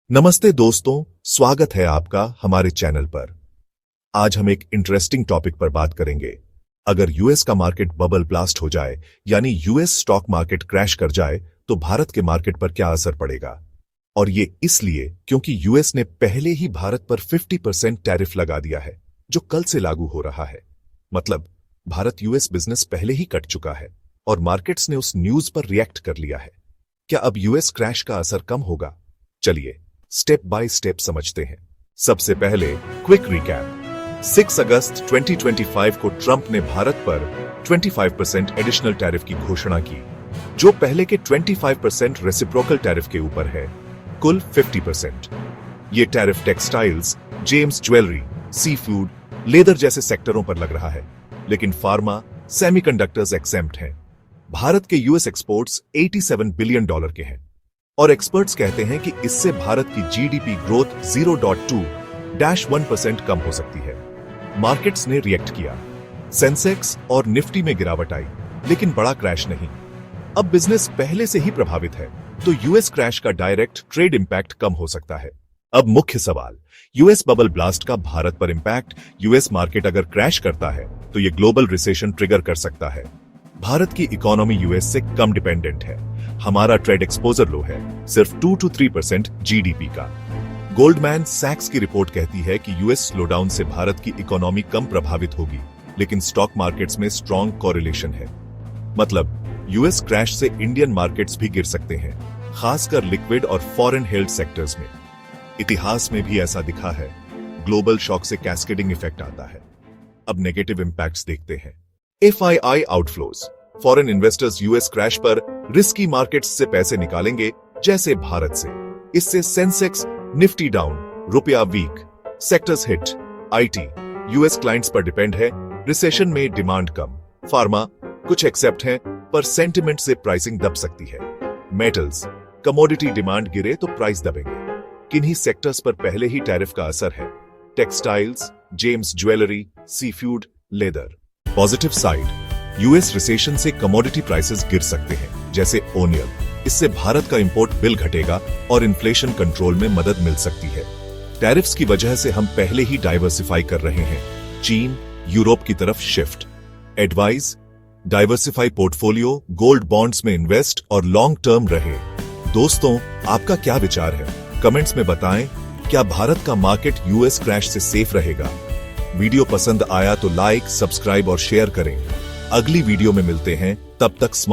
नमस्ते दोस्तों, स्वागत है आपका हमारे चैनल पर। आज हम एक इंटरेस्टिंग टॉपिक पर बात करेंगे। अगर यूएस का मार्केट बबल ब्लास्ट हो जाए यानी यूएस स्टॉक मार्केट क्रैश कर जाए तो भारत के मार्केट पर क्या असर पड़ेगा। और ये इसलिए क्योंकि यूएस ने पहले ही भारत पर 50% टैरिफ लगा दिया है जो कल से लागू हो रहा है। मतलब भारत यूएस बिजनेस पहले ही कट चुका है और मार्केट्स ने उस न्यूज पर रिएक्ट कर लिया है। क्या अब यूएस क्रैश का असर कम होगा? चलिए स्टेप बाय स्टेप समझते हैं। सबसे पहले क्विक रिकैप। 6 अगस्त 2025 को ट्रंप ने भारत पर 25% एडिशनल टैरिफ की घोषणा की, जो पहले के 25% रेसिप्रोकल टैरिफ के ऊपर है, कुल 50%। ये tariff textiles, gems jewellery, sea food, leather जैसे सेक्टरों पर लग रहा है, लेकिन फार्मा, सेमीकंडक्टर्स एक्सेम्प्ट हैं। भारत के यूएस एक्सपोर्ट्स $87 बिलियन के हैं और एक्सपर्ट्स कहते हैं कि इससे भारत की जीडीपी ग्रोथ 0.2-1% कम हो सकती है। मार्केट्स ने रिएक्ट किया। सेंसेक्स और निफ्टी में गिरावट आई, लेकिन बड़ा क्रैश नहीं। अब बिजनेस पहले से ही प्रभावित है, तो यूएस क्रैश का डायरेक्ट ट्रेड इंपैक्ट कम हो सकता है। अब मुख्य सवाल, यूएस बबल ब्लास्ट का भारत पर इंपैक्ट। यूएस मार्केट अगर क्रैश करता है तो यह ग्लोबल रिसेशन ट्रिगर कर सकता है। भारत की इकोनॉमी यूएस से कम डिपेंडेंट है। हमारा ट्रेड एक्सपोजर लो है, सिर्फ 2-3% जीडीपी का। गोल्डमैन सैक्स की रिपोर्ट कहती है कि यूएस स्लोडाउन से भारत की इकोनॉमी कम प्रभावित होगी, लेकिन स्टॉक मार्केट्स में स्ट्रॉन्ग कोरिलेशन है। मतलब यूएस क्रैश से इंडियन मार्केट्स भी गिर सकते हैं, खासकर लिक्विड और फॉरेन हेल्ड सेक्टर्स में। इतिहास में भी ऐसा दिखा है। ग्लोबल शॉक से कैस्केडिंग इफेक्ट आता है। अब नेगेटिव इंपैक्ट्स देखते हैं। FII outflows. Foreign investors US crash पर रिस्की मार्केट्स से पैसे निकालेंगे, जैसे भारत से। इससे सेंसेक्स, निफ्टी डाउन, रुपया weak, sectors hit. IT, US clients पर डिपेंड है, रिसेशन में डिमांड कम। फार्मा, कुछ एक्सेप्ट हैं, पर सेंटिमेंट से प्राइसिंग दब सकती है। मेटल्स, कमोडिटी डिमांड गिरे तो प्राइस दबेंगे। किन्हीं सेक्टर्स पर पहले ही टैरिफ का असर है। Textiles, gems jewellery, sea food, leather. Positive side, US recession से कमोडिटी प्राइसेस गिर सकते हैं, जैसे ओनियल। इससे भारत का इंपोर्ट बिल घटेगा और इन्फ्लेशन कंट्रोल में मदद मिल सकती है। टैरिफ्स की वजह से हम पहले ही डाइवर्सिफाई कर रहे हैं, चीन, यूरोप की तरफ shift. Advice, diversify portfolio, gold bonds में इन्वेस्ट और लॉन्ग टर्म रहे। दोस्तों, आपका क्या विचार है? कमेंट्स में बताएं। क्या भारत का मार्केट यूएस क्रैश से सेफ रहेगा? वीडियो पसंद आया तो लाइक, सब्सक्राइब और शेयर करें। अगली वीडियो में मिलते हैं, तब तक स्मार्ट